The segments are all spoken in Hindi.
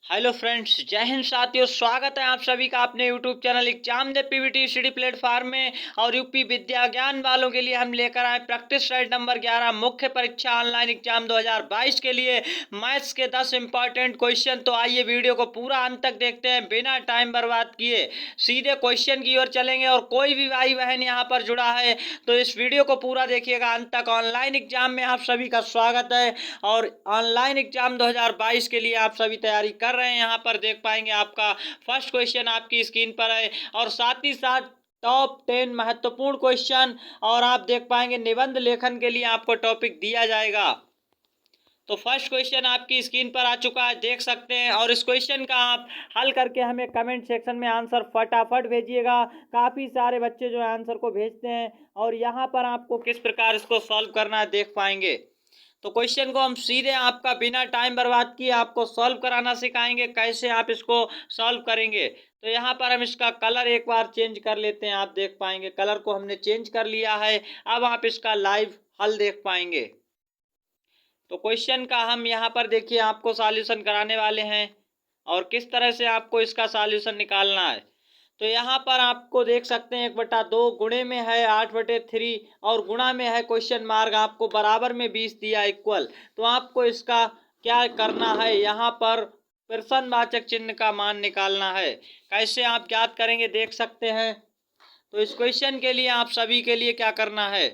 हेलो फ्रेंड्स, जय हिंद साथियों। स्वागत है आप सभी का अपने यूट्यूब चैनल एग्जाम दे पीवीटी स्टडी प्लेटफॉर्म में। और यूपी विद्या ज्ञान वालों के लिए हम लेकर आए प्रैक्टिस सेट नंबर 11 मुख्य परीक्षा ऑनलाइन एग्जाम 2022 के लिए मैथ्स के 10 इंपॉर्टेंट क्वेश्चन। तो आइए वीडियो को पूरा अंत तक देखते हैं बिना टाइम बर्बाद किए। सीधे क्वेश्चन की ओर चलेंगे और कोई भी भाई बहन यहाँ पर जुड़ा है तो इस वीडियो को पूरा देखिएगा अंत तक। ऑनलाइन एग्जाम में आप सभी का स्वागत है और ऑनलाइन एग्जाम 2022 के लिए आप सभी तैयारी कर रहे हैं। यहाँ पर देख पाएंगे आपका फर्स्ट क्वेश्चन आपकी स्क्रीन पर है और साथ ही साथ टॉप 10 महत्वपूर्ण क्वेश्चन और आप देख पाएंगे निबंध लेखन के लिए आपको टॉपिक दिया जाएगा। तो फर्स्ट क्वेश्चन आपकी स्क्रीन पर आ चुका है, देख सकते हैं। और इस क्वेश्चन का आप हल करके हमें कमेंट सेक्शन में आंसर फटाफट भेजिएगा। काफ़ी सारे बच्चे जो आंसर को भेजते हैं और यहाँ पर आपको किस प्रकार इसको सॉल्व करना है देख पाएंगे। तो क्वेश्चन को हम सीधे आपका बिना टाइम बर्बाद किए आपको सॉल्व कराना सिखाएंगे, कैसे आप इसको सॉल्व करेंगे। तो यहाँ पर हम इसका कलर एक बार चेंज कर लेते हैं। आप देख पाएंगे कलर को हमने चेंज कर लिया है। अब आप इसका लाइव हल देख पाएंगे। तो क्वेश्चन का हम यहाँ पर देखिए आपको सॉल्यूशन कराने वाले हैं और किस तरह से आपको इसका सॉल्यूशन निकालना है। तो यहाँ पर आपको देख सकते हैं 1/2 गुणे में है 8/3 और गुणा में है क्वेश्चन मार्क, आपको बराबर में 20 दिया इक्वल। तो आपको इसका क्या करना है, यहाँ पर प्रश्नवाचक चिन्ह का मान निकालना है। कैसे आप ज्ञात करेंगे देख सकते हैं। तो इस क्वेश्चन के लिए आप सभी के लिए क्या करना है,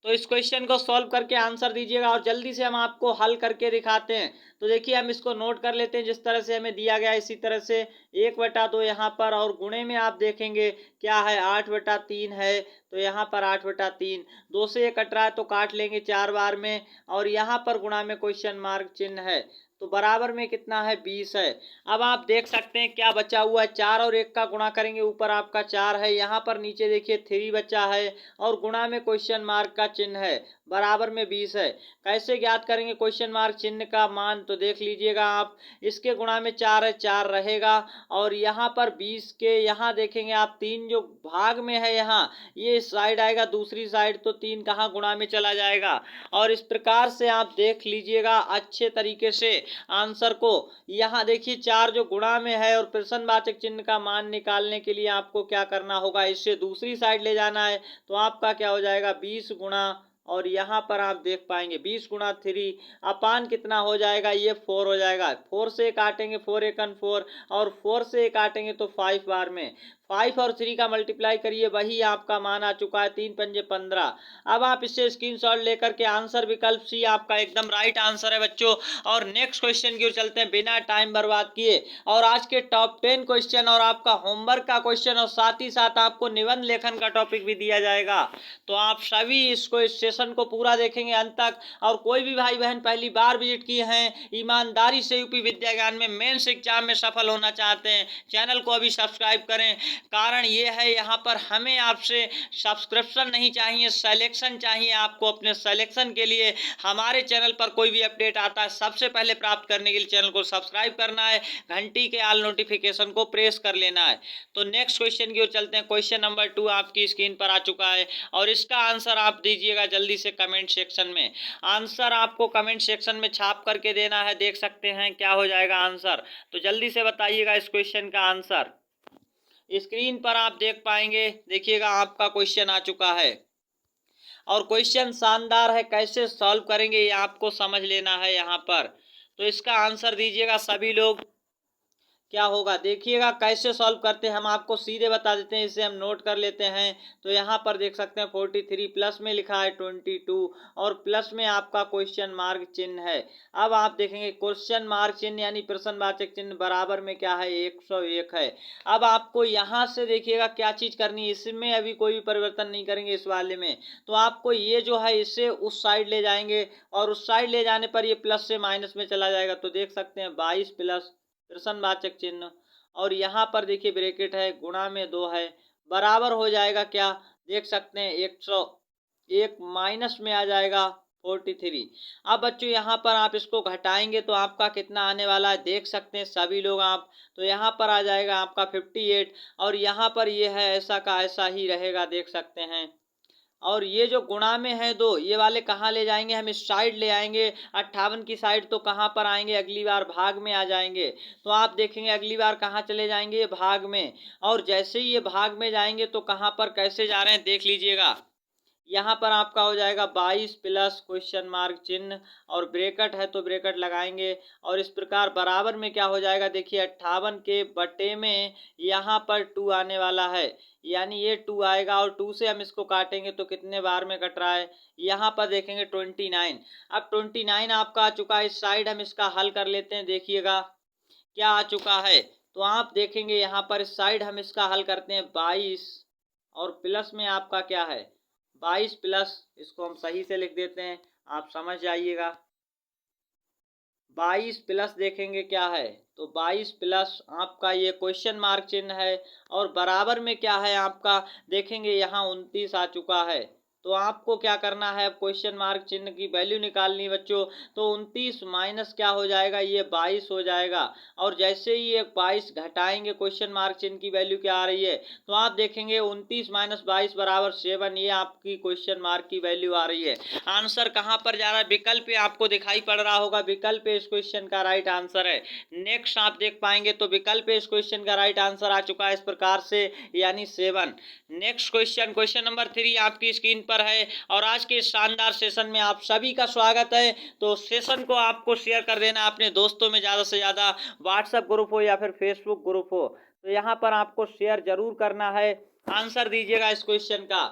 तो इस क्वेश्चन को सॉल्व करके आंसर दीजिएगा और जल्दी से हम आपको हल करके दिखाते हैं। तो देखिए हम इसको नोट कर लेते हैं जिस तरह से हमें दिया गया है इसी तरह से 1/2 यहाँ पर और गुणे में आप देखेंगे क्या है 8/3 है। तो यहाँ पर 8/3 2 से 1 कट रहा है तो काट लेंगे 4 बार में और यहाँ पर गुणा में क्वेश्चन मार्क चिन्ह है तो बराबर में कितना है 20 है। अब आप देख सकते हैं क्या बचा हुआ है, 4 और 1 का गुणा करेंगे ऊपर आपका 4 है, यहाँ पर नीचे देखिए 3 बचा है और गुणा में क्वेश्चन मार्क का चिन्ह है बराबर में 20 है। कैसे ज्ञात करेंगे क्वेश्चन मार्क चिन्ह का मान, तो देख लीजिएगा आप इसके गुणा में 4 है 4 रहेगा और यहाँ पर 20 के यहाँ देखेंगे आप 3 जो भाग में है यहाँ ये इस साइड आएगा दूसरी साइड, तो 3 कहाँ गुणा में चला जाएगा। और इस प्रकार से आप देख लीजिएगा अच्छे तरीके से आंसर को। यहाँ देखिए 4 जो गुणा में है और प्रश्नवाचक चिन्ह का मान निकालने के लिए आपको क्या करना होगा, इससे दूसरी साइड ले जाना है। तो आपका क्या हो जाएगा 20 गुणा और यहाँ पर आप देख पाएंगे 20 गुणा 3 अपान कितना हो जाएगा, ये 4 हो जाएगा। 4 से काटेंगे 4 एकन 4 और 4 से काटेंगे तो 5 बार में 5 और 3 का मल्टीप्लाई करिए वही आपका मान आ चुका है 3 पंजे 15। अब आप इससे स्क्रीनशॉट लेकर के आंसर विकल्प सी आपका एकदम राइट आंसर है बच्चों। और नेक्स्ट क्वेश्चन की ओर चलते हैं बिना टाइम बर्बाद किए। और आज के टॉप 10 क्वेश्चन और आपका होमवर्क का क्वेश्चन और साथ ही साथ आपको निबंध लेखन का टॉपिक भी दिया जाएगा। तो आप सभी इसको इस सेशन को पूरा देखेंगे अंत तक। और कोई भी भाई बहन पहली बार विजिट किए हैं ईमानदारी से यूपी विद्या ज्ञान में मेंस एग्जाम में सफल होना चाहते हैं, चैनल को अभी सब्सक्राइब करें। कारण ये है यहाँ पर हमें आपसे सब्सक्रिप्शन नहीं चाहिए, सिलेक्शन चाहिए। आपको अपने सिलेक्शन के लिए हमारे चैनल पर कोई भी अपडेट आता है सबसे पहले प्राप्त करने के लिए चैनल को सब्सक्राइब करना है, घंटी के ऑल नोटिफिकेशन को प्रेस कर लेना है। तो नेक्स्ट क्वेश्चन की ओर चलते हैं। क्वेश्चन नंबर 2 आपकी स्क्रीन पर आ चुका है और इसका आंसर आप दीजिएगा जल्दी से कमेंट सेक्शन में। आंसर आपको कमेंट सेक्शन में छाप करके देना है, देख सकते हैं क्या हो जाएगा आंसर। तो जल्दी से बताइएगा इस क्वेश्चन का आंसर। स्क्रीन पर आप देख पाएंगे, देखिएगा आपका क्वेश्चन आ चुका है और क्वेश्चन शानदार है। कैसे सॉल्व करेंगे ये आपको समझ लेना है यहाँ पर। तो इसका आंसर दीजिएगा सभी लोग। क्या होगा देखिएगा कैसे सॉल्व करते हैं, हम आपको सीधे बता देते हैं, इसे हम नोट कर लेते हैं। तो यहाँ पर देख सकते हैं 43 प्लस में लिखा है 22 और प्लस में आपका क्वेश्चन मार्क चिन्ह है। अब आप देखेंगे क्वेश्चन मार्क चिन्ह यानी प्रश्नवाचक चिन्ह बराबर में क्या है 101 है। अब आपको यहाँ से देखिएगा क्या चीज़ करनी है, इसमें अभी कोई भी परिवर्तन नहीं करेंगे इस वाले में। तो आपको ये जो है इसे उस साइड ले जाएंगे और उस साइड ले जाने पर ये प्लस से माइनस में चला जाएगा। तो देख सकते हैं 22 प्लस प्रश्नवाचक चिन्ह और यहाँ पर देखिए ब्रैकेट है गुणा में 2 है बराबर हो जाएगा क्या, देख सकते हैं 101 माइनस में आ जाएगा 43। अब बच्चों यहाँ पर आप इसको घटाएंगे तो आपका कितना आने वाला है देख सकते हैं सभी लोग आप। तो यहाँ पर आ जाएगा आपका 58 और यहाँ पर ये है ऐसा का ऐसा ही रहेगा, देख सकते हैं और ये जो गुणा में है 2, ये वाले कहाँ ले जाएंगे, हम इस साइड ले आएंगे। 58 की साइड तो कहाँ पर आएंगे, अगली बार भाग में आ जाएंगे। तो आप देखेंगे अगली बार कहाँ चले जाएंगे, भाग में। और जैसे ही ये भाग में जाएंगे तो कहाँ पर कैसे जा रहे हैं देख लीजिएगा। यहाँ पर आपका हो जाएगा 22 प्लस क्वेश्चन मार्क चिन्ह, और ब्रेकट है तो ब्रेकट लगाएंगे। और इस प्रकार बराबर में क्या हो जाएगा, देखिए 58 के बटे में यहाँ पर 2 आने वाला है, यानी ये 2 आएगा। और 2 से हम इसको काटेंगे तो कितने बार में कट रहा है, यहाँ पर देखेंगे 29। अब 29 आपका आ चुका है। इस साइड हम इसका हल कर लेते हैं, देखिएगा क्या आ चुका है। तो आप देखेंगे यहाँ पर इस साइड हम इसका हल करते हैं 22, और प्लस में आपका क्या है 22 प्लस, इसको हम सही से लिख देते हैं, आप समझ जाइएगा। 22 प्लस देखेंगे क्या है, तो 22 प्लस आपका ये क्वेश्चन मार्क चिन्ह है, और बराबर में क्या है आपका, देखेंगे यहाँ 29 आ चुका है। तो आपको क्या करना है, अब क्वेश्चन मार्क चिन्ह की वैल्यू निकालनी है बच्चों। तो 29 माइनस क्या हो जाएगा, ये 22 हो जाएगा। और जैसे ही ये 22 घटाएंगे, क्वेश्चन मार्क चिन्ह की वैल्यू क्या आ रही है, तो आप देखेंगे 29 माइनस 22 बराबर 7, ये आपकी क्वेश्चन मार्क की वैल्यू आ रही है। आंसर कहाँ पर जा रहा है, विकल्प पे आपको दिखाई पड़ रहा होगा, विकल्प पे इस क्वेश्चन का राइट आंसर है। नेक्स्ट आप देख पाएंगे तो विकल्प पे इस क्वेश्चन का राइट आंसर आ चुका है इस प्रकार से, यानी 7। नेक्स्ट क्वेश्चन, क्वेश्चन नंबर 3 आपकी स्क्रीन पर है। और आज के शानदार सेशन में आप सभी का स्वागत है। तो सेशन को आपको शेयर कर देना अपने दोस्तों में, ज़्यादा से ज़्यादा व्हाट्सएप ग्रुप हो या फिर फेसबुक ग्रुप हो, तो यहाँ पर आपको शेयर जरूर करना है। आंसर दीजिएगा इस क्वेश्चन का।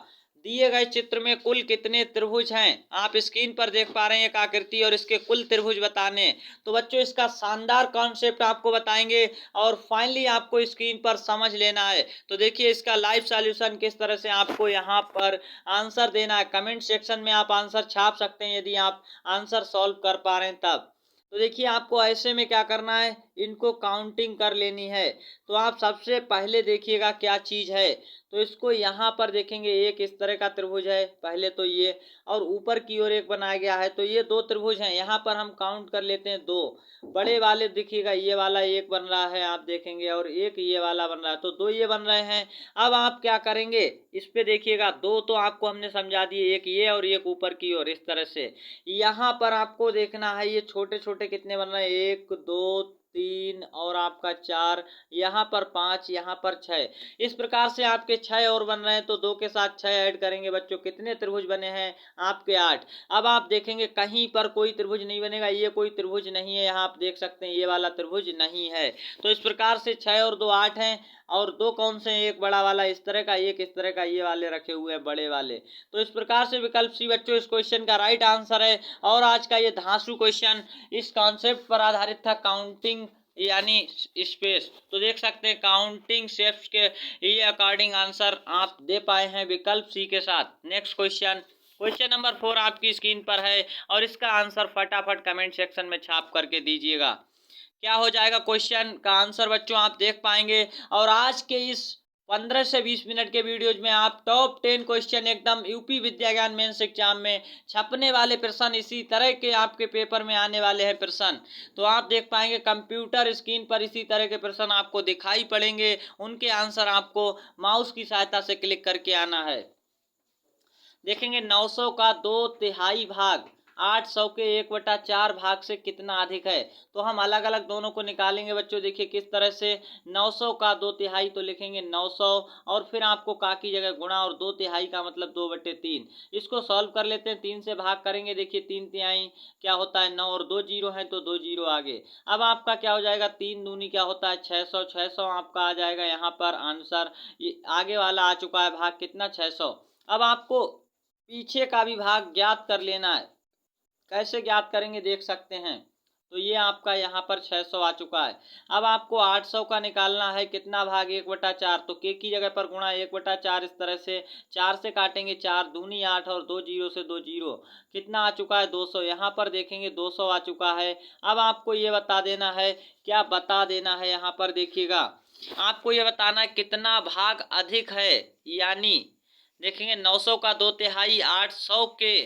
दिए गए चित्र में कुल कितने त्रिभुज हैं, आप स्क्रीन पर देख पा रहे हैं एक आकृति, और इसके कुल त्रिभुज बताने। तो बच्चों इसका शानदार कॉन्सेप्ट आपको बताएंगे, और फाइनली आपको स्क्रीन पर समझ लेना है। तो देखिए इसका लाइव सॉल्यूशन किस तरह से आपको यहाँ पर आंसर देना है। कमेंट सेक्शन में आप आंसर छाप सकते हैं यदि आप आंसर सॉल्व कर पा रहे हैं तब। तो देखिए आपको ऐसे में क्या करना है, इनको काउंटिंग कर लेनी है। तो आप सबसे पहले देखिएगा क्या चीज है, तो इसको यहाँ पर देखेंगे, एक इस तरह का त्रिभुज है पहले तो ये, और ऊपर की ओर एक बनाया गया है, तो ये 2 त्रिभुज हैं। यहाँ पर हम काउंट कर लेते हैं 2 बड़े वाले, देखिएगा ये वाला एक बन रहा है आप देखेंगे, और एक ये वाला बन रहा है, तो 2 ये बन रहे हैं। अब आप क्या करेंगे, इस पे देखिएगा 2 तो आपको हमने समझा दिए, एक ये और एक ऊपर की ओर, इस तरह से। यहाँ पर आपको देखना है ये छोटे छोटे कितने बन रहे हैं, 1 2 3 और आपका 4, यहाँ पर 5, यहाँ पर 6। इस प्रकार से आपके 6 और बन रहे हैं, तो 2 के साथ 6 ऐड करेंगे बच्चों, कितने त्रिभुज बने हैं आपके 8। अब आप देखेंगे कहीं पर कोई त्रिभुज नहीं बनेगा, ये कोई त्रिभुज नहीं है, यहाँ आप देख सकते हैं ये वाला त्रिभुज नहीं है। तो इस प्रकार से 6 और 2 8 हैं, और 2 कौन से हैं, एक बड़ा वाला इस तरह का, एक इस तरह का, ये वाले रखे हुए हैं बड़े वाले। तो इस प्रकार से विकल्प सी बच्चों इस क्वेश्चन का राइट आंसर है। और आज का ये धांसू क्वेश्चन इस कॉन्सेप्ट पर आधारित था, काउंटिंग यानी स्पेस। तो देख सकते हैं काउंटिंग शेप्स के ये अकॉर्डिंग आंसर आप दे पाए हैं विकल्प सी के साथ। नेक्स्ट क्वेश्चन, क्वेश्चन नंबर 4 आपकी स्क्रीन पर है, और इसका आंसर फटाफट कमेंट सेक्शन में छाप करके दीजिएगा। क्या हो जाएगा क्वेश्चन का आंसर बच्चों, आप देख पाएंगे। और आज के इस 15 से 20 मिनट के वीडियोज में आप टॉप 10 क्वेश्चन एकदम यूपी विद्या ज्ञान मेंस एग्जाम में छपने वाले प्रश्न, इसी तरह के आपके पेपर में आने वाले हैं प्रश्न। तो आप देख पाएंगे कंप्यूटर स्क्रीन पर इसी तरह के प्रश्न आपको दिखाई पड़ेंगे, उनके आंसर आपको माउस की सहायता से क्लिक करके आना है। देखेंगे 900 का 2/3 भाग 800 के 1/4 भाग से कितना अधिक है। तो हम अलग अलग दोनों को निकालेंगे बच्चों, देखिए किस तरह से। 900 का 2/3 तो लिखेंगे 900, और फिर आपको का की जगह गुणा, और 2/3 का मतलब 2/3। इसको सॉल्व कर लेते हैं, 3 से भाग करेंगे, देखिए 3/3 क्या होता है 9, और 2 जीरो है तो 2 जीरो आगे। अब आपका क्या हो जाएगा, 3 दूनी क्या होता है 600, 600 आपका आ जाएगा यहाँ पर आंसर। ये आगे वाला आ चुका है भाग कितना 600। अब आपको पीछे का भी भाग ज्ञात कर लेना है, कैसे ज्ञात करेंगे देख सकते हैं। तो ये आपका यहाँ पर 600 आ चुका है। अब आपको 800 का निकालना है, कितना भाग 1/4, तो के की जगह पर गुणा 1/4, इस तरह से 4 से काटेंगे, 4 दूनी 8, और 2 जीरो से 2 जीरो, कितना आ चुका है 200। यहाँ पर देखेंगे 200 आ चुका है। अब आपको ये बता देना है, क्या बता देना है, यहाँ पर देखिएगा आपको ये बताना है कितना भाग अधिक है, यानी देखेंगे 900 का 2/3 800 के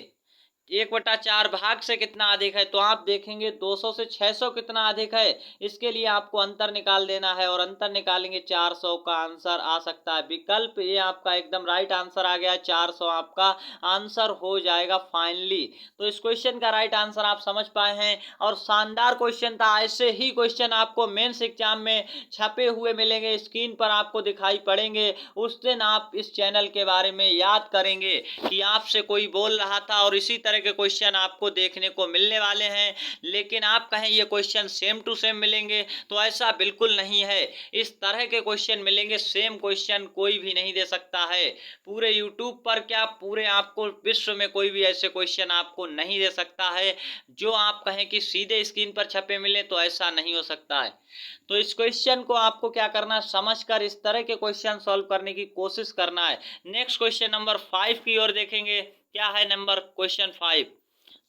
1/4 भाग से कितना अधिक है, तो आप देखेंगे 200 से 600 कितना अधिक है। इसके लिए आपको अंतर निकाल देना है और अंतर निकालेंगे 400 का आंसर आ सकता है विकल्प ये आपका एकदम राइट आंसर आ गया है। 400 आपका आंसर हो जाएगा फाइनली। तो इस क्वेश्चन का राइट आंसर आप समझ पाए हैं और शानदार क्वेश्चन था। ऐसे ही क्वेश्चन आपको मेंस एग्जाम में छपे हुए मिलेंगे, स्क्रीन पर आपको दिखाई पड़ेंगे। उस दिन आप इस चैनल के बारे में याद करेंगे कि आपसे कोई बोल रहा था और इसी तरह के क्वेश्चन आपको देखने को मिलने वाले हैं। लेकिन आप कहें ये क्वेश्चन सेम टू सेम मिलेंगे, तो ऐसा बिल्कुल नहीं है। इस तरह के क्वेश्चन मिलेंगे, सेम क्वेश्चन कोई भी नहीं दे सकता है। पूरे यूट्यूब पर क्या, पूरे आपको विश्व में कोई भी ऐसे क्वेश्चन आपको नहीं दे सकता है जो आप कहें कि सीधे स्क्रीन पर छपे मिले, तो ऐसा नहीं हो सकता है। तो इस क्वेश्चन को आपको क्या करना है, समझकर इस तरह के क्वेश्चन सॉल्व करने की कोशिश करना है। नेक्स्ट क्वेश्चन नंबर 5 की ओर देखेंगे। क्या है नंबर क्वेश्चन 5?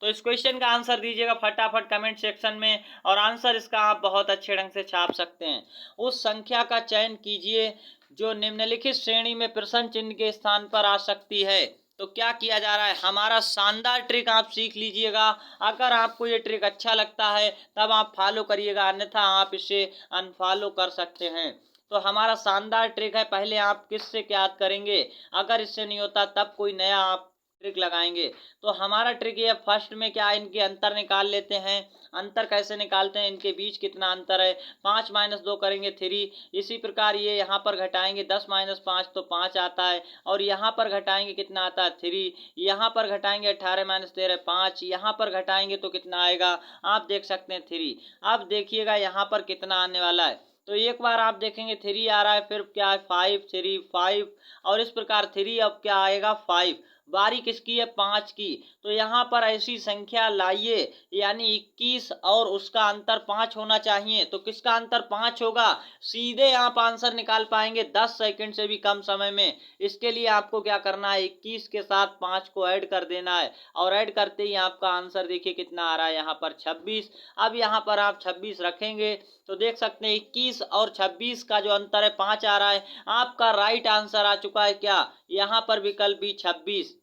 तो इस क्वेश्चन का आंसर दीजिएगा फटाफट कमेंट सेक्शन में और आंसर इसका आप बहुत अच्छे ढंग से छाप सकते हैं। उस संख्या का चयन कीजिए जो निम्नलिखित श्रेणी में प्रश्न चिन्ह के स्थान पर आ सकती है। तो क्या किया जा रहा है, हमारा शानदार ट्रिक आप सीख लीजिएगा। अगर आपको ये ट्रिक अच्छा लगता है तब आप फॉलो करिएगा, अन्यथा आप इसे अनफॉलो कर सकते हैं। तो हमारा शानदार ट्रिक है, पहले आप किससे क्या याद करेंगे, अगर इससे नहीं होता तब कोई नया आप ट्रिक लगाएंगे। तो हमारा ट्रिक ये फर्स्ट में क्या, इनके अंतर निकाल लेते हैं। अंतर कैसे निकालते हैं, इनके बीच कितना अंतर है, 5 - 2 करेंगे 3। इसी प्रकार ये यहाँ पर घटाएंगे 10 - 5 तो 5 आता है और यहाँ पर घटाएंगे कितना आता है 3। यहाँ पर घटाएंगे 18 - 13 5। यहाँ पर घटाएंगे तो कितना आएगा, आप देख सकते हैं 3। अब देखिएगा यहाँ पर कितना आने वाला है। तो एक बार आप देखेंगे 3 आ रहा है, फिर क्या है 5 3 5 और इस प्रकार 3 अब क्या आएगा 5। बारी किसकी है, 5 की। तो यहाँ पर ऐसी संख्या लाइए यानी 21 और उसका अंतर 5 होना चाहिए। तो किसका अंतर 5 होगा, सीधे आप आंसर निकाल पाएंगे 10 सेकंड से भी कम समय में। इसके लिए आपको क्या करना है, 21 के साथ 5 को ऐड कर देना है और ऐड करते ही आपका आंसर देखिए कितना आ रहा है यहाँ पर 26। अब यहाँ पर आप 26 रखेंगे तो देख सकते हैं 21 और 26 का जो अंतर है 5 आ रहा है। आपका राइट आंसर आ चुका है क्या, यहाँ पर विकल्प बी 26।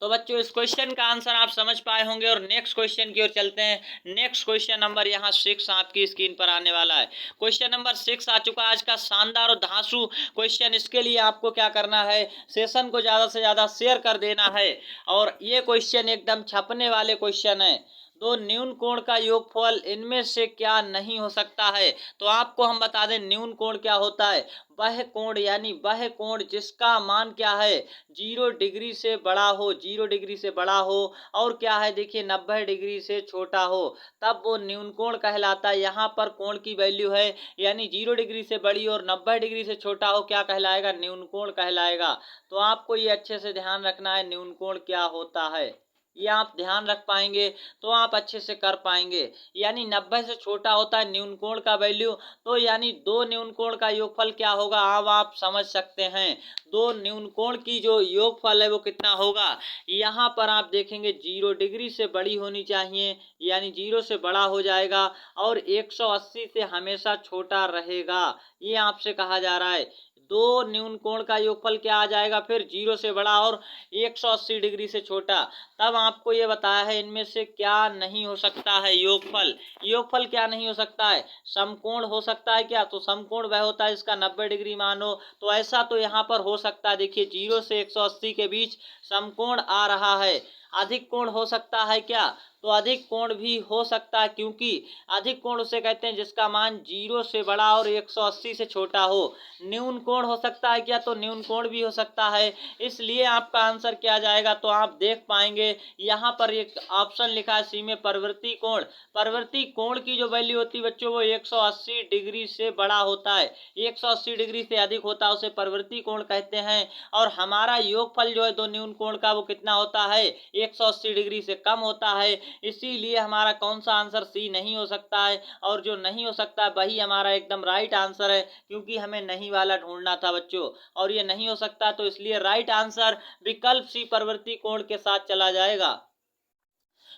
तो बच्चों इस क्वेश्चन का आंसर आप समझ पाए होंगे और नेक्स्ट क्वेश्चन की ओर चलते हैं। नेक्स्ट क्वेश्चन नंबर यहाँ 6 आपकी स्क्रीन पर आने वाला है। क्वेश्चन नंबर 6 आ चुका है, आज का शानदार और धांसू क्वेश्चन। इसके लिए आपको क्या करना है, सेशन को ज़्यादा से ज़्यादा शेयर कर देना है और ये क्वेश्चन एकदम छपने वाले क्वेश्चन है। दो न्यून कोण का योगफल इनमें से क्या नहीं हो सकता है। तो आपको हम बता दें न्यून कोण क्या होता है, वह कोण यानी वह कोण जिसका मान क्या है 0 डिग्री से बड़ा हो, 0 डिग्री से बड़ा हो और क्या है देखिए 90 डिग्री से छोटा हो, तब वो न्यून कोण कहलाता है। यहाँ पर कोण की वैल्यू है यानी 0 डिग्री से बड़ी और 90 डिग्री से छोटा हो, क्या कहलाएगा, न्यून कोण कहलाएगा। तो आपको ये अच्छे से ध्यान रखना है न्यून कोण क्या होता है, ये आप ध्यान रख पाएंगे तो आप अच्छे से कर पाएंगे। यानी 90 से छोटा होता है न्यून कोण का वैल्यू, तो यानी दो न्यून कोण का योगफल क्या होगा, अब आप समझ सकते हैं। दो न्यून कोण की जो योगफल है वो कितना होगा, यहाँ पर आप देखेंगे 0 डिग्री से बड़ी होनी चाहिए यानी 0 से बड़ा हो जाएगा और 180 से हमेशा छोटा रहेगा, ये आपसे कहा जा रहा है। दो न्यून कोण का योगफल क्या आ जाएगा फिर, 0 से बड़ा और 180 डिग्री से छोटा। तब आपको ये बताया है इनमें से क्या नहीं हो सकता है योगफल। योगफल क्या नहीं हो सकता है, समकोण हो सकता है क्या, तो समकोण वह होता है जिसका 90 डिग्री मान हो। तो ऐसा तो यहाँ पर हो सकता है, देखिए 0 से 180 के बीच समकोण आ रहा है। अधिक कोण हो सकता है क्या, तो अधिक कोण भी हो सकता है, क्योंकि अधिक कोण उसे कहते हैं जिसका मान 0 से बड़ा और 180 से छोटा हो। न्यून कोण हो सकता है क्या, तो न्यून कोण भी हो सकता है। इसलिए आपका आंसर क्या आ जाएगा, तो आप देख पाएंगे यहाँ पर एक ऑप्शन लिखा है सी में परिवर्ती कोण। परिवर्ती कोण की जो वैल्यू होती है बच्चों वो 180 डिग्री से बड़ा होता है, 180 डिग्री से अधिक होता है उसे परिवर्ती कोण कहते हैं। और हमारा योगफल जो है दो न्यून कोण का वो कितना होता है, 180 डिग्री से कम होता है। इसीलिए हमारा कौन सा आंसर सी नहीं हो सकता है, और जो नहीं हो सकता है वही हमारा एकदम राइट आंसर है, क्योंकि हमें नहीं वाला ढूंढना था बच्चों और ये नहीं हो सकता। तो इसलिए राइट आंसर विकल्प सी परिवर्ती कोण के साथ चला जाएगा।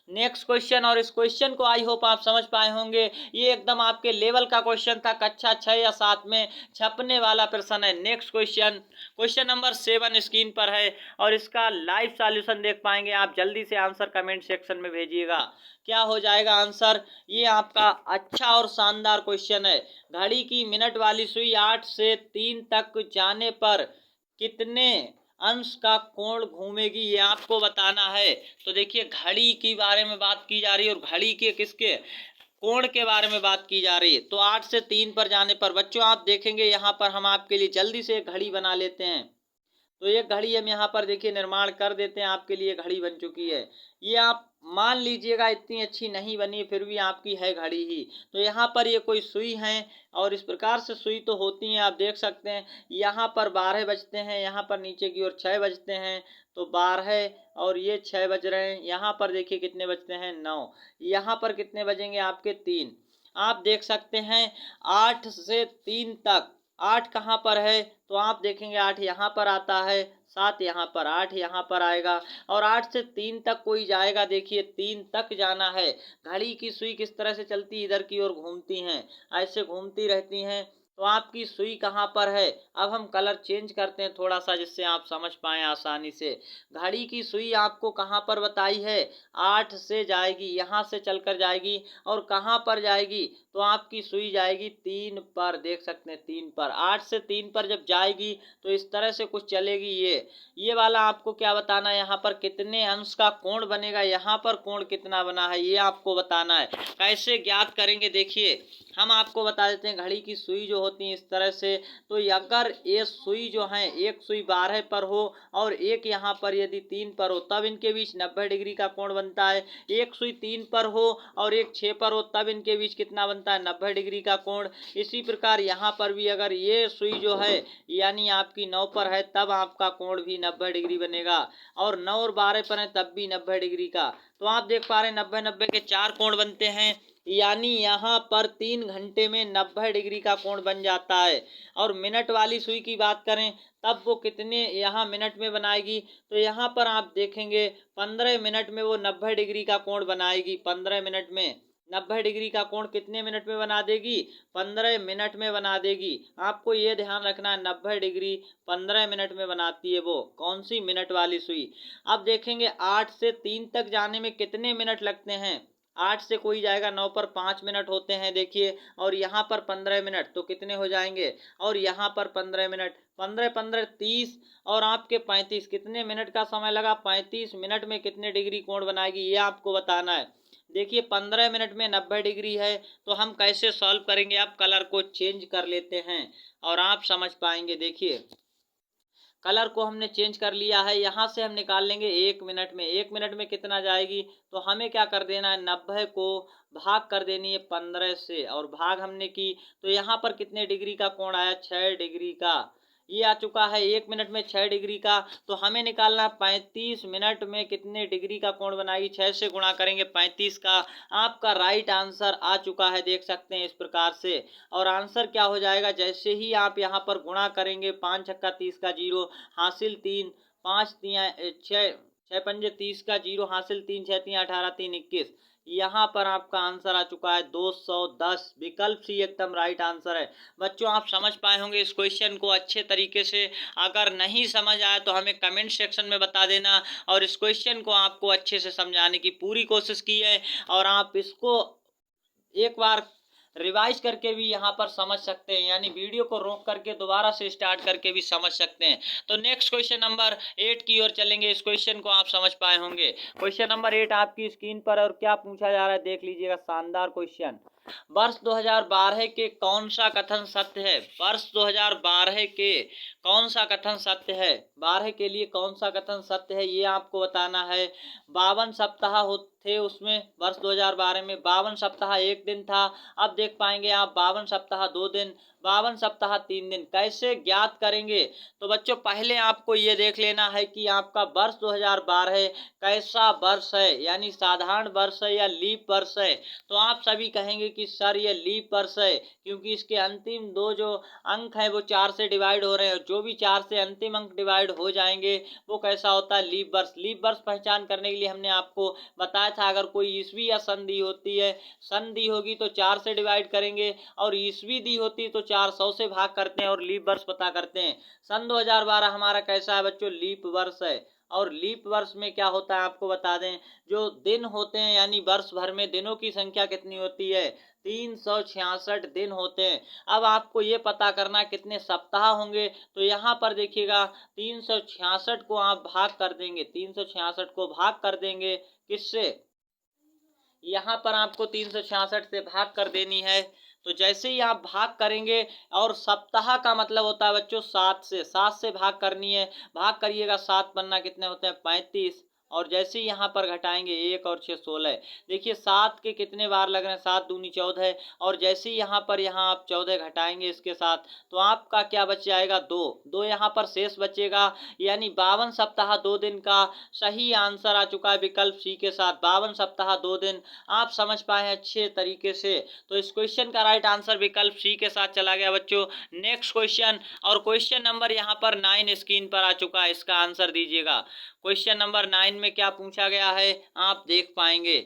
नेक्स्ट क्वेश्चन, और इस क्वेश्चन को आई होप आप समझ पाए होंगे। ये एकदम आपके लेवल का क्वेश्चन था, कक्षा 6 या 7 में छपने वाला प्रश्न है। Next question, question number 7 screen पर है और इसका लाइव सॉल्यूशन देख पाएंगे आप। जल्दी से आंसर कमेंट सेक्शन में भेजिएगा। क्या हो जाएगा आंसर? ये आपका अच्छा और शानदार क्वेश्चन है। घड़ी की मिनट वाली सुई 8 से 3 तक जाने पर कितने अंश का कोण घूमेगी, ये आपको बताना है। तो देखिए, घड़ी के बारे में बात की जा रही है और घड़ी के किसके कोण के बारे में बात की जा रही है। तो 8 से 3 पर जाने पर बच्चों आप देखेंगे यहाँ पर हम आपके लिए जल्दी से एक घड़ी बना लेते हैं। तो ये घड़ी हम यहाँ पर देखिए निर्माण कर देते हैं, आपके लिए घड़ी बन चुकी है। ये आप मान लीजिएगा इतनी अच्छी नहीं बनी, फिर भी आपकी है घड़ी ही। तो यहाँ पर ये कोई सुई है और इस प्रकार से सुई तो होती हैं, आप देख सकते हैं। यहाँ पर 12 बजते हैं, यहाँ पर नीचे की ओर 6 बजते हैं। तो 12 और ये 6 बज रहे हैं। यहाँ पर देखिए कितने बजते हैं, 9। यहाँ पर कितने बजेंगे आपके, 3। आप देख सकते हैं 8 से 3 तक। 8 कहाँ पर है? तो आप देखेंगे 8 यहाँ पर आता है, 7 यहाँ पर, 8 यहाँ पर आएगा और 8 से 3 तक कोई जाएगा। देखिए 3 तक जाना है। घड़ी की सुई किस तरह से चलती, इधर की ओर घूमती हैं, ऐसे घूमती रहती हैं। तो आपकी सुई कहाँ पर है? अब हम कलर चेंज करते हैं थोड़ा सा, जिससे आप समझ पाएँ आसानी से। घड़ी की सुई आपको कहाँ पर बताई है? 8 से जाएगी, यहाँ से चलकर जाएगी और कहाँ पर जाएगी? तो आपकी सुई जाएगी 3 पर, देख सकते हैं 3 पर। 8 से 3 पर जब जाएगी तो इस तरह से कुछ चलेगी। ये वाला आपको क्या बताना है, यहाँ पर कितने अंश का कोण बनेगा, यहाँ पर कोण कितना बना है, ये आपको बताना है। कैसे ज्ञात करेंगे, देखिए हम आपको बता देते हैं। घड़ी की सुई जो होती है इस तरह से, तो अगर ये सुई जो है, एक सुई 12 पर हो और एक यहाँ पर यदि 3 पर हो, तब इनके बीच 90 डिग्री का कोण बनता है। एक सुई 3 पर हो और एक 6 पर हो, तब इनके बीच कितना बनता है, 90 डिग्री का कोण। इसी प्रकार यहाँ पर भी अगर ये सुई जो है यानी आपकी 9 पर है, तब आपका कोण भी 90 डिग्री बनेगा। और 9 और 12 पर है तब भी 90 डिग्री का। तो आप देख पा रहे हैं 90-90 के 4 कोण बनते हैं, यानी यहाँ पर 3 घंटे में 90 डिग्री का कोण बन जाता है। और मिनट वाली सुई की बात करें तब वो कितने यहाँ मिनट में बनाएगी? तो यहाँ पर आप देखेंगे 15 मिनट में वो 90 डिग्री का कोण बनाएगी। 15 मिनट में 90 डिग्री का कोण कितने मिनट में बना देगी? 15 मिनट में बना देगी। आपको ये ध्यान रखना है, 90 डिग्री 15 मिनट में बनाती है वो। कौन सी? मिनट वाली सुई। अब देखेंगे 8 से 3 तक जाने में कितने मिनट लगते हैं। 8 से कोई जाएगा, 9 पर 5 मिनट होते हैं देखिए, और यहाँ पर 15 मिनट, तो कितने हो जाएंगे? और यहाँ पर 15 मिनट, 15-15 30 और आपके 35। कितने मिनट का समय लगा? 35 मिनट में कितने डिग्री कोण बनाएगी, ये आपको बताना है। देखिए 15 मिनट में 90 डिग्री है, तो हम कैसे सॉल्व करेंगे? आप कलर को चेंज कर लेते हैं और आप समझ पाएंगे। देखिए कलर को हमने चेंज कर लिया है। यहाँ से हम निकाल लेंगे 1 मिनट में। 1 मिनट में कितना जाएगी? तो हमें क्या कर देना है, 90 को भाग कर देनी है 15 से, और भाग हमने की तो यहाँ पर कितने डिग्री का कोण आया? 6 डिग्री का। ये आ चुका है 1 मिनट में 6 डिग्री का। तो हमें निकालना 35 मिनट में कितने डिग्री का कोण बनाएगी? 6 से गुणा करेंगे 35 का। आपका राइट आंसर आ चुका है, देख सकते हैं इस प्रकार से। और आंसर क्या हो जाएगा? जैसे ही आप यहाँ पर गुणा करेंगे, 5 छक्का 30 का 0 हासिल 3, 5 तिया 6, 6 पंजे 30 का 0 हासिल 3, 6 तिया 18, 3 21। यहाँ पर आपका आंसर आ चुका है 210। विकल्प सी एकदम राइट आंसर है। बच्चों आप समझ पाए होंगे इस क्वेश्चन को अच्छे तरीके से। अगर नहीं समझ आया तो हमें कमेंट सेक्शन में बता देना, और इस क्वेश्चन को आपको अच्छे से समझाने की पूरी कोशिश की है। और आप इसको एक बार रिवाइज करके भी यहाँ पर समझ सकते हैं, यानी वीडियो को रोक करके दोबारा से स्टार्ट करके भी समझ सकते हैं। तो नेक्स्ट क्वेश्चन नंबर 8 की ओर चलेंगे। इस क्वेश्चन को आप समझ पाए होंगे। क्वेश्चन नंबर 8 आपकी स्क्रीन पर, और क्या पूछा जा रहा है देख लीजिएगा। शानदार क्वेश्चन। वर्ष 2012 के कौन सा कथन सत्य है? वर्ष 2012 के कौन सा कथन सत्य है? 12 के लिए कौन सा कथन सत्य है, ये आपको बताना है। 52 सप्ताह थे उसमें। वर्ष 2012 में 52 सप्ताह 1 दिन था। अब देख पाएंगे आप 52 सप्ताह 2 दिन, 52 सप्ताह 3 दिन। कैसे ज्ञात करेंगे? तो बच्चों पहले आपको ये देख लेना है कि आपका वर्ष 2012 कैसा वर्ष है, यानी साधारण वर्ष है या लीप वर्ष है। तो आप सभी कहेंगे कि सर ये लीप वर्ष है, क्योंकि इसके अंतिम 2 जो अंक हैं वो 4 से डिवाइड हो रहे हैं। जो भी 4 से अंतिम अंक डिवाइड हो जाएंगे वो कैसा होता है? लीप वर्ष। लीप वर्ष पहचान करने के लिए हमने आपको बताया था, अगर कोई ईस्वी या सन दी होती है, सन दी होगी तो 4 से डिवाइड करेंगे और ईस्वी दी होती तो 400 से भाग करते हैं और लीप वर्ष पता करते हैं। सन 2012 हमारा कैसा है बच्चों? लीप वर्ष है। और लीप वर्ष में क्या होता है आपको बता दें, जो दिन होते हैं यानी वर्ष भर में दिनों की संख्या कितनी होती है? 366 दिन होते हैं। अब आपको ये पता करना कितने सप्ताह होंगे, तो यहाँ पर देखिएगा 366 को आप भाग कर देंगे, 366 को भाग कर देंगे किससे? यहाँ पर आपको 366 से भाग कर देनी है। तो जैसे ही आप भाग करेंगे, और सप्ताह का मतलब होता है बच्चों 7 से भाग करनी है। भाग करिएगा, 7 पन्ना कितने होते हैं? 35। और जैसे ही यहाँ पर घटाएंगे 1 और 6 16। देखिए 7 के कितने बार लग रहे हैं? 7 दूनी 14। और जैसे ही यहाँ पर आप 14 घटाएंगे इसके साथ, तो आपका क्या बच जाएगा? 2 यहाँ पर शेष बचेगा, यानी 52 सप्ताह 2 दिन का सही आंसर आ चुका है विकल्प सी के साथ। 52 सप्ताह 2 दिन आप समझ पाए हैं अच्छे तरीके से। तो इस क्वेश्चन का राइट आंसर विकल्प सी के साथ चला गया बच्चों। नेक्स्ट क्वेश्चन, और क्वेश्चन नंबर यहाँ पर 9 स्क्रीन पर आ चुका है, इसका आंसर दीजिएगा। क्वेश्चन नंबर 9 में क्या पूछा गया है आप देख पाएंगे।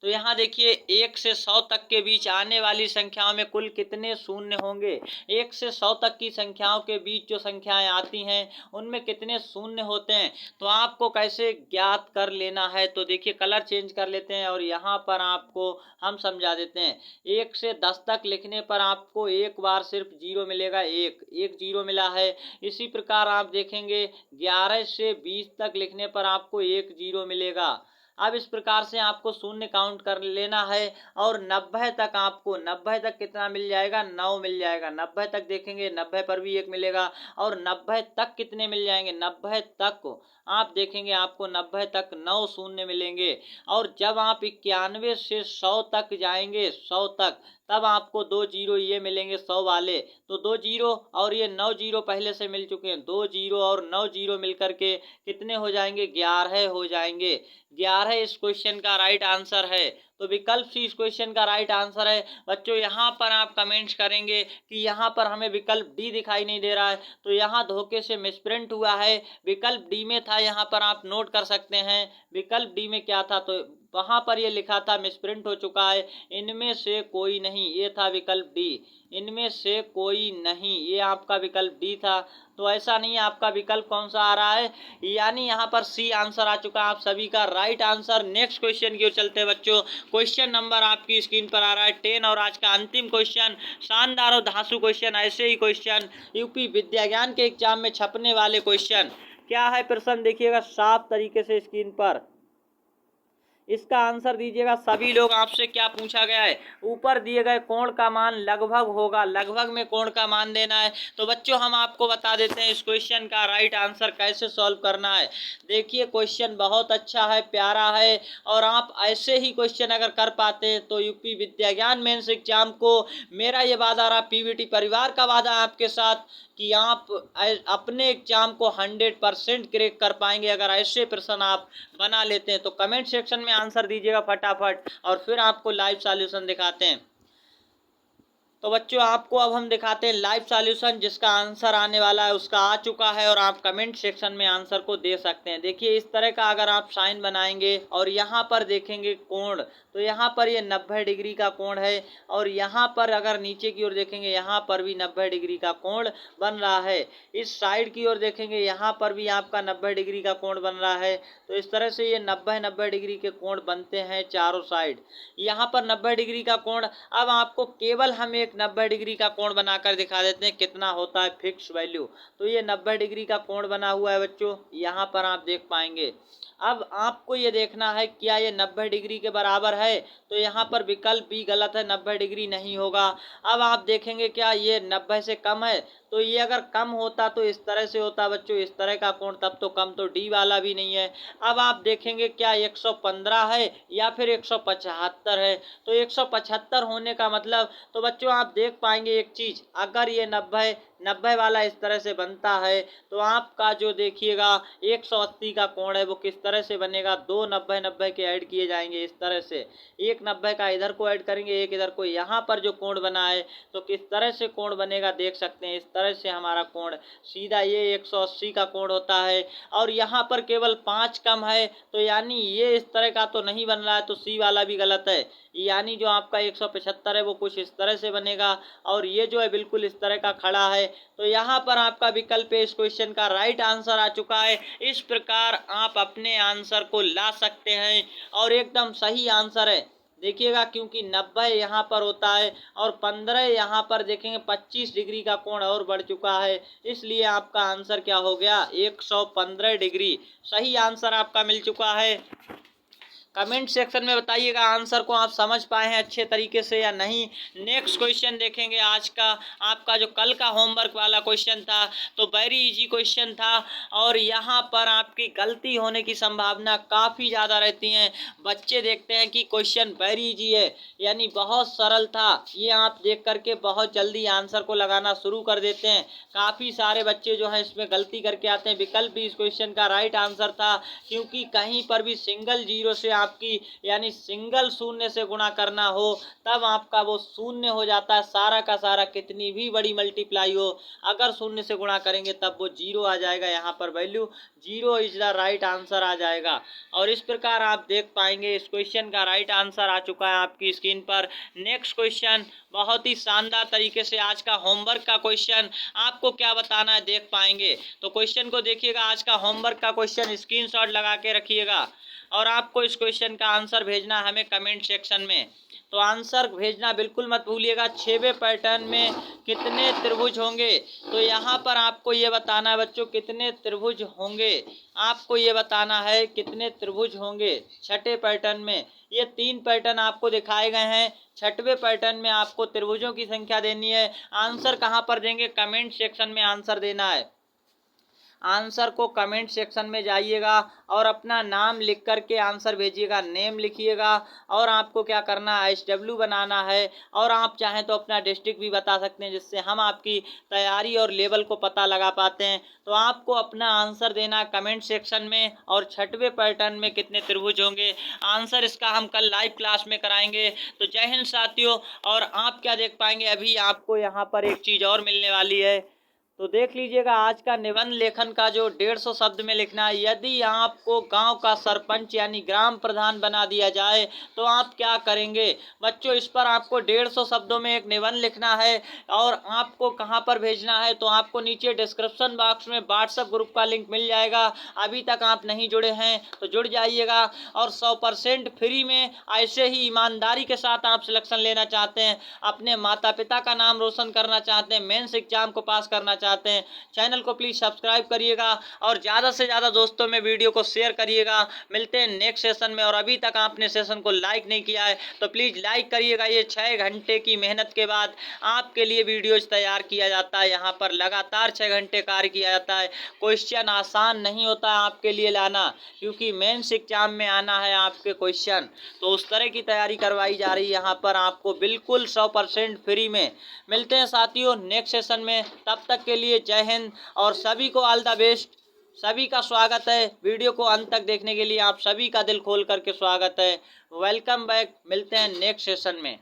तो यहाँ देखिए 1 से 100 तक के बीच आने वाली संख्याओं में कुल कितने शून्य होंगे? 1 से 100 तक की संख्याओं के बीच जो संख्याएं आती हैं उनमें कितने शून्य होते हैं, तो आपको कैसे ज्ञात कर लेना है? तो देखिए कलर चेंज कर लेते हैं और यहाँ पर आपको हम समझा देते हैं। 1 से 10 तक लिखने पर आपको एक बार सिर्फ 0 मिलेगा, एक 0 मिला है। इसी प्रकार आप देखेंगे 11 से 20 तक लिखने पर आपको 1 0 मिलेगा। अब इस प्रकार से आपको शून्य काउंट कर लेना है। और 90 तक आपको, 90 तक कितना मिल जाएगा? 9 मिल जाएगा। 90 तक देखेंगे 90 पर भी 1 मिलेगा। और 90 तक कितने मिल जाएंगे? 90 तक आप देखेंगे आपको 90 तक 9 शून्य मिलेंगे। और जब आप 91 से 100 तक जाएंगे, 100 तक, तब आपको 2 0 ये मिलेंगे 100 वाले। तो 2 0 और ये 9 0 पहले से मिल चुके हैं। 2 0 और 9 0 मिलकर के कितने हो जाएंगे? 11 हो जाएंगे। 11 इस क्वेश्चन का राइट आंसर है। तो विकल्प सी इस क्वेश्चन का राइट आंसर है बच्चों। यहाँ पर आप कमेंट्स करेंगे कि यहाँ पर हमें विकल्प डी दिखाई नहीं दे रहा है, तो यहाँ धोखे से मिसप्रिंट हुआ है, विकल्प डी में था। यहाँ पर आप नोट कर सकते हैं विकल्प डी में क्या था, तो वहां पर ये लिखा था, मिसप्रिंट हो चुका है, इनमें से कोई नहीं, ये था विकल्प डी। इनमें से कोई नहीं, ये आपका विकल्प डी था। तो ऐसा नहीं है, आपका विकल्प कौन सा आ रहा है, यानी यहाँ पर सी आंसर आ चुका है आप सभी का राइट आंसर। नेक्स्ट क्वेश्चन की ओर चलते हैं बच्चों। क्वेश्चन नंबर आपकी स्क्रीन पर आ रहा है 10, और आज का अंतिम क्वेश्चन, शानदार और धांसू क्वेश्चन। ऐसे ही क्वेश्चन यूपी विद्याज्ञान के एग्जाम में छपने वाले क्वेश्चन। क्या है प्रश्न देखिएगा साफ तरीके से स्क्रीन पर, इसका आंसर दीजिएगा। सभी लोग आपसे क्या पूछा गया है, ऊपर दिए गए कोण का मान लगभग होगा, लगभग में कोण का मान देना है। तो बच्चों हम आपको बता देते हैं इस क्वेश्चन का राइट आंसर कैसे सॉल्व करना है। देखिए क्वेश्चन बहुत अच्छा है, प्यारा है, और आप ऐसे ही क्वेश्चन अगर कर पाते हैं तो यूपी विद्याज्ञान मेंस एग्जाम को, मेरा ये वादा रहा, पीवीटी परिवार का वादा आपके साथ, कि आप अपने एग्जाम को 100% क्रैक कर पाएंगे अगर ऐसे प्रश्न आप बना लेते हैं। तो कमेंट सेक्शन में आंसर दीजिएगा फटाफट, और फिर आपको लाइव सॉल्यूशन दिखाते हैं। तो बच्चों आपको अब हम दिखाते हैं लाइव सॉल्यूशन, जिसका आंसर आने वाला है उसका आ चुका है, और आप कमेंट सेक्शन में आंसर को दे सकते हैं। देखिए इस तरह का अगर आप साइन बनाएंगे और यहाँ पर देखेंगे कोण, तो यहाँ पर ये 90 डिग्री का कोण है, और यहाँ पर अगर नीचे की ओर देखेंगे यहाँ पर भी 90 डिग्री का कोण बन रहा है। इस साइड की ओर देखेंगे यहाँ पर भी आपका 90 डिग्री का कोण बन रहा है। तो इस तरह से ये 90 डिग्री के कोण बनते हैं चारों साइड। यहाँ पर 90 डिग्री का कोण, अब आपको केवल हम एक 90 डिग्री का कोण बनाकर दिखा देते हैं कितना होता है फिक्स वैल्यू। तो ये 90 डिग्री का कोण बना हुआ है बच्चों, यहाँ पर आप देख पाएंगे। अब आपको ये देखना है क्या ये 90 डिग्री के बराबर है, तो यहाँ पर विकल्प भी गलत है, 90 डिग्री नहीं होगा। अब आप देखेंगे क्या ये 90 से कम है, तो ये अगर कम होता तो इस तरह से होता बच्चों, इस तरह का कोण, तब तो कम तो डी वाला भी नहीं है। अब आप देखेंगे क्या 115 है या फिर 175 है, तो 175 होने का मतलब, तो बच्चों आप देख पाएंगे एक चीज, अगर ये 90 90 वाला इस तरह से बनता है। तो आपका जो देखिएगा 180 का कोण है वो किस तरह से बनेगा, 2 90 के ऐड किए जाएंगे इस तरह से, एक 90 का इधर को ऐड करेंगे, एक इधर को। यहाँ पर जो कोण बना है तो किस तरह से कोण बनेगा देख सकते हैं, इस तरह से हमारा कोण सीधा ये 180 का कोण होता है। और यहाँ पर केवल 5 कम है, तो यानी ये इस तरह का तो नहीं बन रहा है, तो सी वाला भी गलत है। यानी जो आपका 175 है वो कुछ इस तरह से बनेगा, और ये जो है बिल्कुल इस तरह का खड़ा है। तो यहाँ पर आपका विकल्प इस क्वेश्चन का राइट आंसर आ चुका है। इस प्रकार आप अपने आंसर को ला सकते हैं, और एकदम सही आंसर है। देखिएगा क्योंकि 90 यहाँ पर होता है और 15 यहाँ पर देखेंगे 25 डिग्री का कोण और बढ़ चुका है, इसलिए आपका आंसर क्या हो गया 115 डिग्री। सही आंसर आपका मिल चुका है। कमेंट सेक्शन में बताइएगा आंसर को आप समझ पाए हैं अच्छे तरीके से या नहीं। नेक्स्ट क्वेश्चन देखेंगे आज का, आपका जो कल का होमवर्क वाला क्वेश्चन था तो वेरी इजी क्वेश्चन था, और यहाँ पर आपकी गलती होने की संभावना काफ़ी ज़्यादा रहती है। बच्चे देखते हैं कि क्वेश्चन वेरी इजी है, यानी बहुत सरल था, ये आप देख करके बहुत जल्दी आंसर को लगाना शुरू कर देते हैं। काफ़ी सारे बच्चे जो हैं इसमें गलती करके आते हैं। विकल्प भी इस क्वेश्चन का राइट आंसर था, क्योंकि कहीं पर भी सिंगल जीरो से आपकी यानी सिंगल शून्य से गुणा करना हो तब आपका वो शून्य हो जाता है, सारा का सारा कितनी भी बड़ी मल्टीप्लाई हो अगर शून्य से गुणा करेंगे तब वो जीरो आ जाएगा। यहाँ पर value zero is the right answer आ जाएगा। और इस प्रकार आप देख पाएंगे इस क्वेश्चन का राइट आंसर आ चुका है आपकी स्क्रीन पर। नेक्स्ट क्वेश्चन बहुत ही शानदार तरीके से आज का होमवर्क का क्वेश्चन आपको क्या बताना है देख पाएंगे। तो क्वेश्चन को देखिएगा, आज का होमवर्क का क्वेश्चन स्क्रीनशॉट लगा के रखिएगा, और आपको इस क्वेश्चन का आंसर भेजना है हमें कमेंट सेक्शन में। तो आंसर भेजना बिल्कुल मत भूलिएगा। 6वें पैटर्न में कितने त्रिभुज होंगे, तो यहाँ पर आपको ये बताना है बच्चों कितने त्रिभुज होंगे, आपको ये बताना है कितने त्रिभुज होंगे 6ठे पैटर्न में। ये 3 पैटर्न आपको दिखाए गए हैं, 6वें पैटर्न में आपको त्रिभुजों की संख्या देनी है। आंसर कहाँ पर देंगे, कमेंट सेक्शन में आंसर देना है। आंसर को कमेंट सेक्शन में जाइएगा और अपना नाम लिख करके आंसर भेजिएगा, नेम लिखिएगा, और आपको क्या करना है SW बनाना है, और आप चाहें तो अपना डिस्ट्रिक्ट भी बता सकते हैं जिससे हम आपकी तैयारी और लेवल को पता लगा पाते हैं। तो आपको अपना आंसर देना है कमेंट सेक्शन में, और 6वें पैटर्न में कितने त्रिभुज होंगे आंसर इसका हम कल लाइव क्लास में कराएंगे। तो जय हिंद साथियों। और आप क्या देख पाएंगे, अभी आपको यहाँ पर एक चीज़ और मिलने वाली है, तो देख लीजिएगा आज का निबंध लेखन का जो 150 शब्द में लिखना है। यदि आपको गांव का सरपंच यानी ग्राम प्रधान बना दिया जाए तो आप क्या करेंगे बच्चों। इस पर आपको 150 शब्दों में एक निबंध लिखना है, और आपको कहां पर भेजना है, तो आपको नीचे डिस्क्रिप्शन बॉक्स में व्हाट्सएप ग्रुप का लिंक मिल जाएगा। अभी तक आप नहीं जुड़े हैं तो जुड़ जाइएगा, और 100% फ्री में ऐसे ही ईमानदारी के साथ आप सिलेक्शन लेना चाहते हैं, अपने माता पिता का नाम रोशन करना चाहते हैं, मेंस एग्जाम को पास करना चाहते हैं, चैनल को प्लीज सब्सक्राइब करिएगा, और ज़्यादा से ज़्यादा दोस्तों में वीडियो को शेयर करिएगा। मिलते हैं नेक्स्ट सेशन में, और अभी तक आपने सेशन को लाइक नहीं किया है तो प्लीज़ लाइक करिएगा। ये 6 घंटे की मेहनत के बाद आपके लिए वीडियोज तैयार किया जाता है, यहाँ पर लगातार 6 घंटे कार्य किया जाता है। क्वेश्चन आसान नहीं होता है आपके लिए लाना, क्योंकि मेंस एग्जाम में आना है आपके क्वेश्चन, तो उस तरह की तैयारी करवाई जा रही है यहाँ पर आपको बिल्कुल 100% फ्री में। मिलते हैं साथियों नेक्स्ट सेशन में, तब तक के लिए जय हिंद, और सभी को ऑल द बेस्ट। सभी का स्वागत है, वीडियो को अंत तक देखने के लिए आप सभी का दिल खोल करके स्वागत है। वेलकम बैक, मिलते हैं नेक्स्ट सेशन में।